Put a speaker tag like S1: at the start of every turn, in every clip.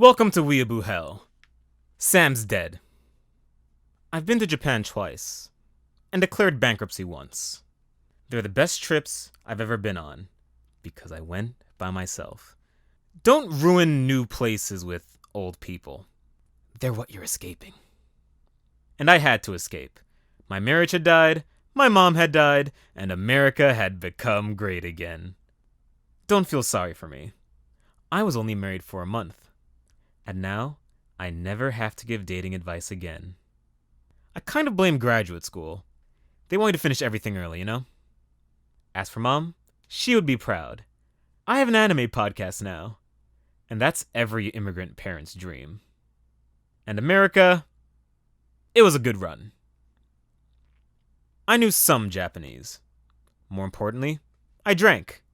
S1: Welcome to Weeaboo Hell. Sam's dead. I've been to Japan twice, and declared bankruptcy once. They're the best trips I've ever been on, because I went by myself. Don't ruin new places with old people. They're what you're escaping. And I had to escape. My marriage had died, my mom had died, and America had become great again. Don't feel sorry for me. I was only married for a month. And now, I never have to give dating advice again. I kind of blame graduate school. They want you to finish everything early, you know? As for Mom, she would be proud. I have an anime podcast now. And that's every immigrant parent's dream. And America, it was a good run. I knew some Japanese. More importantly, I drank.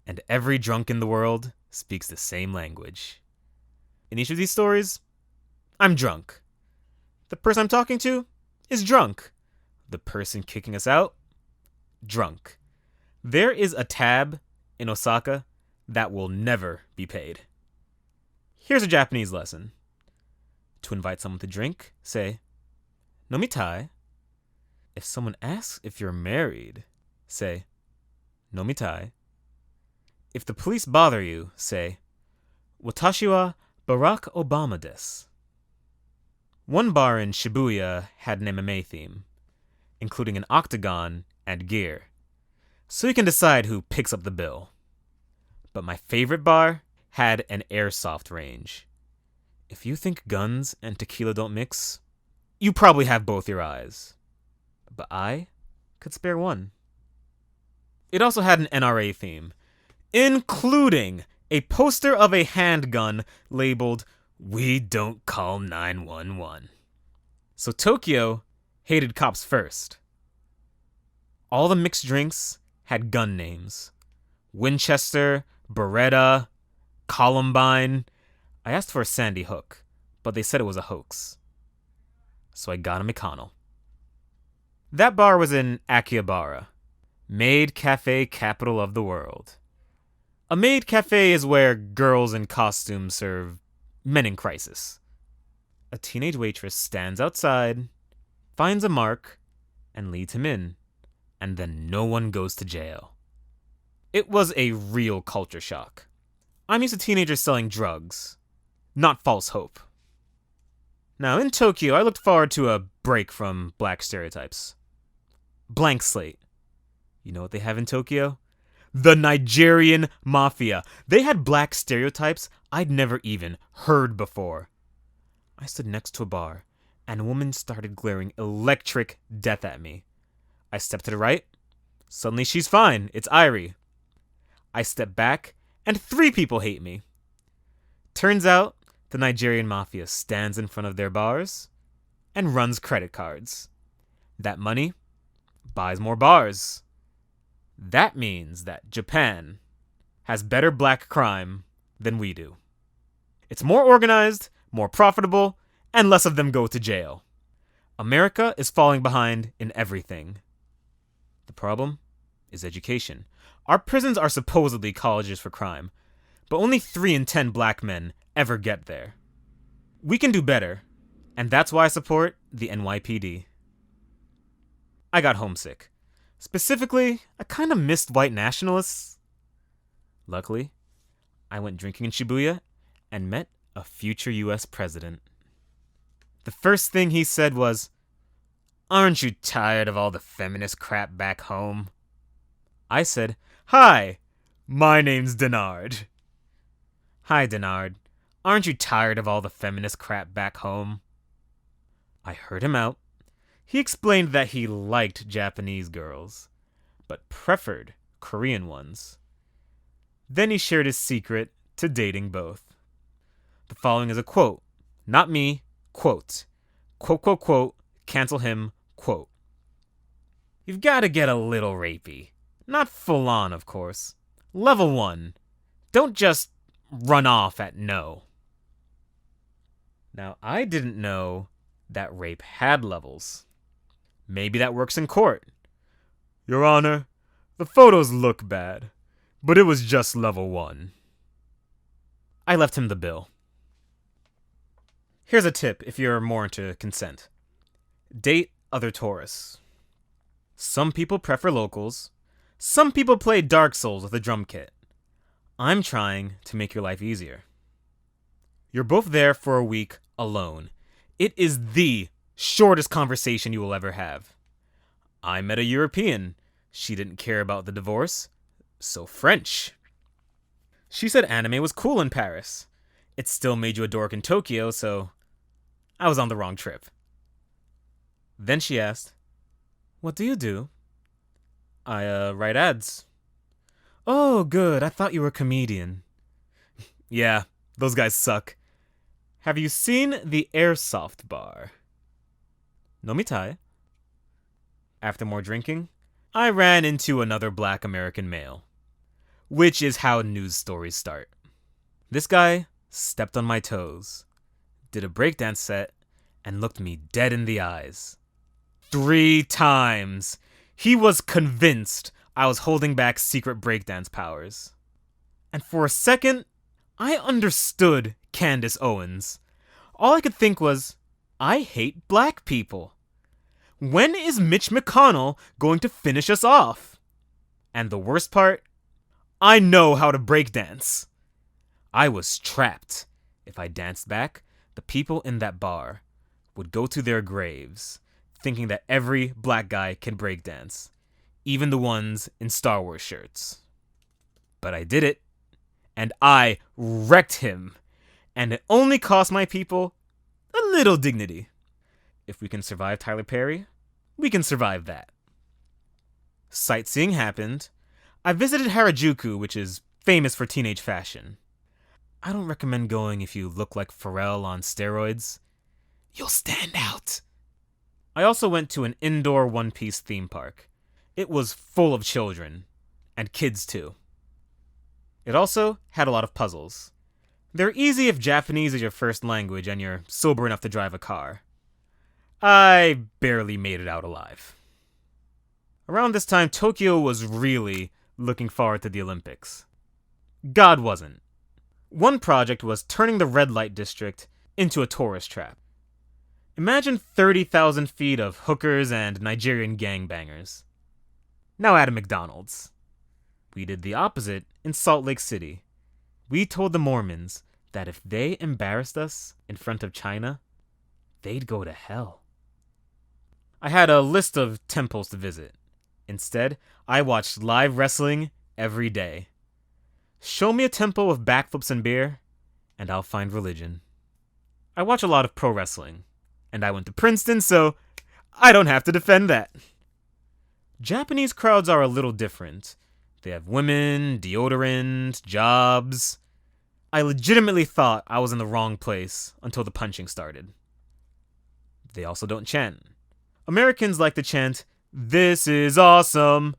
S1: And every drunk in the world speaks the same language. In each of these stories, I'm drunk. The person I'm talking to is drunk. The person kicking us out, drunk. There is a tab in Osaka that will never be paid. Here's a Japanese lesson. To invite someone to drink, say, "Nomitai." If someone asks if you're married, say, "Nomitai." If the police bother you, say, "Watashi wa Barack Obama desu." One bar in Shibuya had an MMA theme, including an octagon and gear, so you can decide who picks up the bill. But my favorite bar had an airsoft range. If you think guns and tequila don't mix, you probably have both your eyes. But I could spare one. It also had an NRA theme, including a poster of a handgun labeled, "We don't call 911. So Tokyo hated cops first. All the mixed drinks had gun names. Winchester, Beretta, Columbine. I asked for a Sandy Hook, but they said it was a hoax. So I got a Mikano. That bar was in Akihabara, maid cafe capital of the world. A maid cafe is where girls in costumes serve men in crisis. A teenage waitress stands outside, finds a mark, and leads him in, and then no one goes to jail. It was a real culture shock. I'm used to teenagers selling drugs, not false hope. Now, in Tokyo, I looked forward to a break from black stereotypes. Blank slate. You know what they have in Tokyo? The Nigerian Mafia. They had black stereotypes I'd never even heard before. I stood next to a bar, and a woman started glaring electric death at me. I stepped to the right. Suddenly she's fine. It's Irie. I step back, and 3 people hate me. Turns out, the Nigerian Mafia stands in front of their bars and runs credit cards. That money buys more bars. That means that Japan has better black crime than we do. It's more organized, more profitable, and less of them go to jail. America is falling behind in everything. The problem is education. Our prisons are supposedly colleges for crime, but only 3 in 10 black men ever get there. We can do better, and that's why I support the NYPD. I got homesick. Specifically, I kind of missed white nationalists. Luckily, I went drinking in Shibuya and met a future US president. The first thing he said was, "Aren't you tired of all the feminist crap back home?" I said, "Hi, my name's Dennard." "Hi, Dennard. Aren't you tired of all the feminist crap back home?" I heard him out. He explained that he liked Japanese girls, but preferred Korean ones. Then he shared his secret to dating both. The following is a quote. Not me, quote. Quote, quote, quote, cancel him, quote. "You've got to get a little rapey. Not full on, of course. Level 1. Don't just run off at no." Now, I didn't know that rape had levels. Maybe that works in court. "Your Honor, the photos look bad, but it was just level 1. I left him the bill. Here's a tip if you're more into consent. Date other tourists. Some people prefer locals. Some people play Dark Souls with a drum kit. I'm trying to make your life easier. You're both there for a week alone. It is the shortest conversation you will ever have. I met a European. She didn't care about the divorce, so French. She said anime was cool in Paris. It still made you a dork in Tokyo, so I was on the wrong trip. Then she asked, "What do you do?" "I write ads." "Oh, good. I thought you were a comedian." "Yeah, those guys suck." "Have you seen the Airsoft bar?" "Nomitai." After more drinking, I ran into another black American male. Which is how news stories start. This guy stepped on my toes, did a breakdance set, and looked me dead in the eyes. 3 times. He was convinced I was holding back secret breakdance powers. And for a second, I understood Candace Owens. All I could think was, I hate black people. When is Mitch McConnell going to finish us off? And the worst part, I know how to breakdance. I was trapped. If I danced back, the people in that bar would go to their graves thinking that every black guy can breakdance, even the ones in Star Wars shirts. But I did it, and I wrecked him, and it only cost my people a little dignity. If we can survive Tyler Perry, we can survive that. Sightseeing happened. I visited Harajuku, which is famous for teenage fashion. I don't recommend going if you look like Pharrell on steroids. You'll stand out. I also went to an indoor One Piece theme park. It was full of children, and kids too. It also had a lot of puzzles. They're easy if Japanese is your first language and you're sober enough to drive a car. I barely made it out alive. Around this time, Tokyo was really looking forward to the Olympics. God wasn't. One project was turning the red light district into a tourist trap. Imagine 30,000 feet of hookers and Nigerian gangbangers. Now add a McDonald's. We did the opposite in Salt Lake City. We told the Mormons that if they embarrassed us in front of China, they'd go to hell. I had a list of temples to visit. Instead, I watched live wrestling every day. Show me a temple with backflips and beer, and I'll find religion. I watch a lot of pro wrestling, and I went to Princeton, so I don't have to defend that. Japanese crowds are a little different. They have women, deodorant, jobs. I legitimately thought I was in the wrong place until the punching started. They also don't chant. Americans like to chant, "This is awesome,"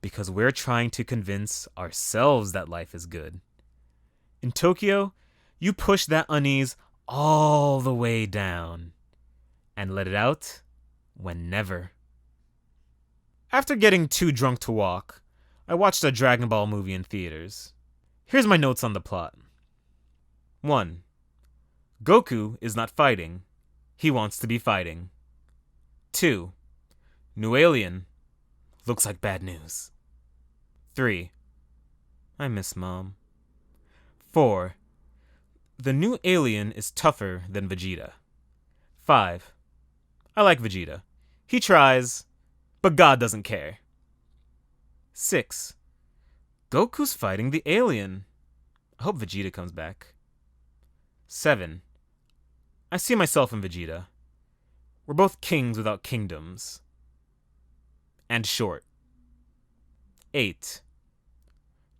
S1: because we're trying to convince ourselves that life is good. In Tokyo, you push that unease all the way down and let it out whenever. After getting too drunk to walk, I watched a Dragon Ball movie in theaters. Here's my notes on the plot. 1. Goku is not fighting. He wants to be fighting. 2. New alien. Looks like bad news. 3. I miss Mom. 4. The new alien is tougher than Vegeta. 5. I like Vegeta. He tries, but God doesn't care. 6. Goku's fighting the alien. I hope Vegeta comes back. 7. I see myself in Vegeta. We're both kings without kingdoms. And short. 8.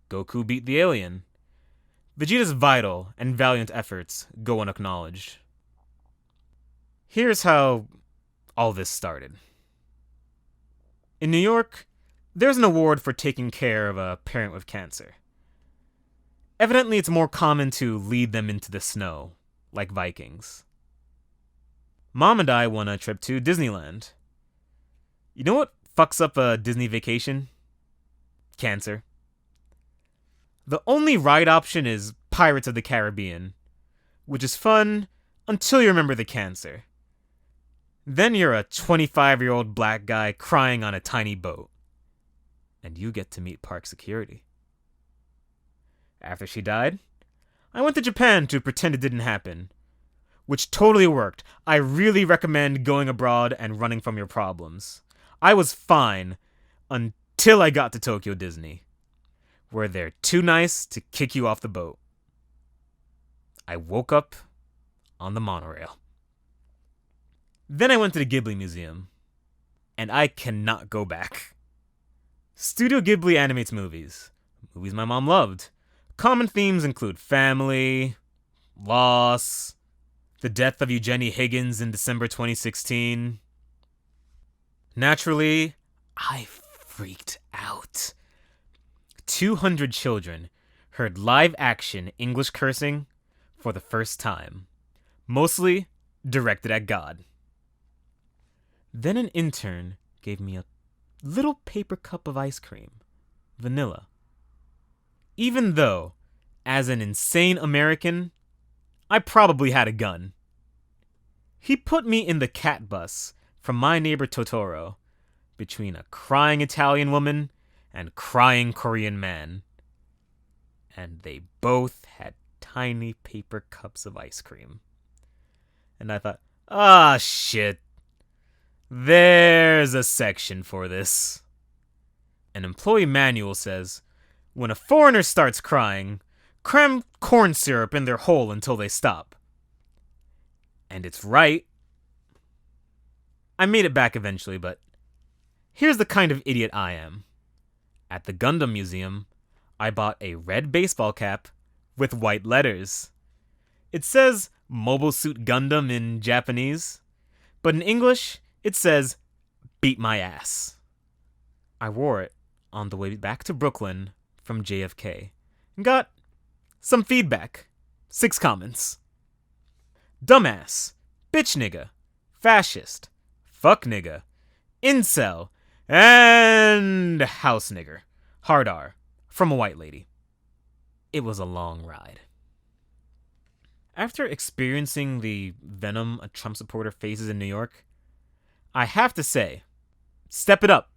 S1: Goku beat the alien. Vegeta's vital and valiant efforts go unacknowledged. Here's how all this started. In New York, there's an award for taking care of a parent with cancer. Evidently, it's more common to lead them into the snow, like Vikings. Mom and I won a trip to Disneyland. You know what fucks up a Disney vacation? Cancer. The only ride option is Pirates of the Caribbean, which is fun until you remember the cancer. Then you're a 25-year-old black guy crying on a tiny boat. And you get to meet park security. After she died, I went to Japan to pretend it didn't happen, which totally worked. I really recommend going abroad and running from your problems. I was fine until I got to Tokyo Disney, where they're too nice to kick you off the boat. I woke up on the monorail. Then I went to the Ghibli Museum, and I cannot go back. Studio Ghibli animates movies my mom loved. Common themes include family, loss, the death of Eugenie Higgins in December 2016. Naturally, I freaked out. 200 children heard live-action English cursing for the first time, mostly directed at God. Then an intern gave me a little paper cup of ice cream, vanilla. Even though, as an insane American, I probably had a gun. He put me in the cat bus from My Neighbor Totoro, between a crying Italian woman and crying Korean man. And they both had tiny paper cups of ice cream. And I thought, shit. There's a section for this. An employee manual says, when a foreigner starts crying, cram corn syrup in their hole until they stop. And it's right. I made it back eventually, but here's the kind of idiot I am. At the Gundam Museum, I bought a red baseball cap with white letters. It says Mobile Suit Gundam in Japanese, but in English, it says, beat my ass. I wore it on the way back to Brooklyn from JFK and got some feedback. 6 comments. Dumbass, bitch nigga, fascist, fuck nigga, incel, and house nigger. Hard R, from a white lady. It was a long ride. After experiencing the venom a Trump supporter faces in New York, I have to say, step it up.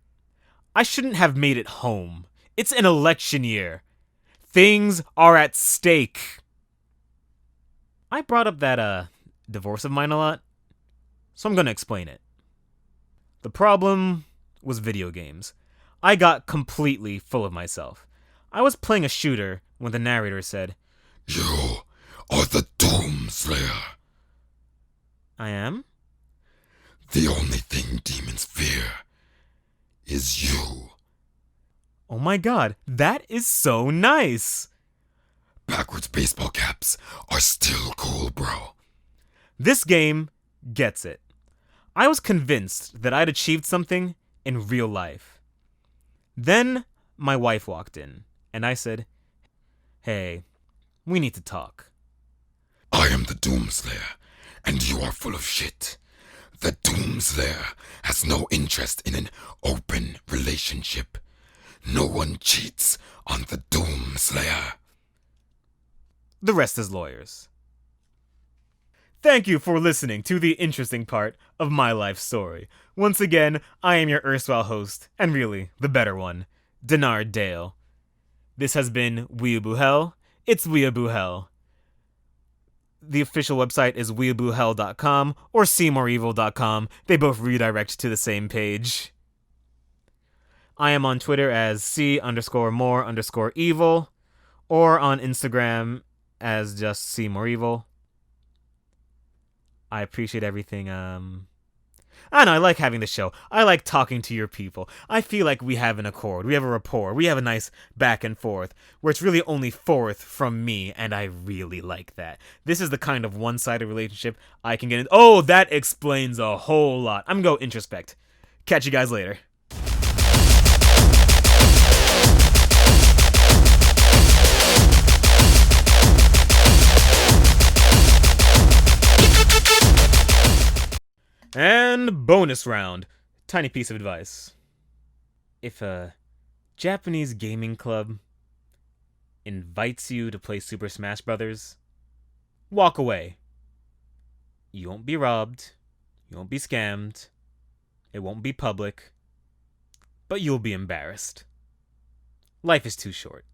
S1: I shouldn't have made it home. It's an election year. Things are at stake. I brought up that divorce of mine a lot, so I'm gonna explain it. The problem was video games. I got completely full of myself. I was playing a shooter when the narrator said, "You are the Doom Slayer." I am? The only thing demons fear is you. Oh my god, that is so nice. Backwards baseball caps are still cool, bro. This game gets it. I was convinced that I'd achieved something in real life. Then my wife walked in, and I said, "Hey, we need to talk." I am the Doomslayer, and you are full of shit. The Doomslayer has no interest in an open relationship. No one cheats on the Doomslayer. The rest is lawyers. Thank you for listening to the interesting part of my life story. Once again, I am your erstwhile host, and really, the better one, Dennard Dayle. This has been Weeaboo Hell. It's Weeaboo Hell. The official website is weeaboohell.com or seemoreevil.com. They both redirect to the same page. I am on Twitter as C_more_evil, or on Instagram as just seemoreevil. I appreciate everything. I don't know, I like having the show. I like talking to your people. I feel like we have an accord. We have a rapport. We have a nice back and forth where it's really only forth from me, and I really like that. This is the kind of one-sided relationship I can get in. Oh, that explains a whole lot. I'm gonna go introspect. Catch you guys later. And bonus round. Tiny piece of advice. If a Japanese gaming club invites you to play Super Smash Bros., walk away. You won't be robbed. You won't be scammed. It won't be public. But you'll be embarrassed. Life is too short.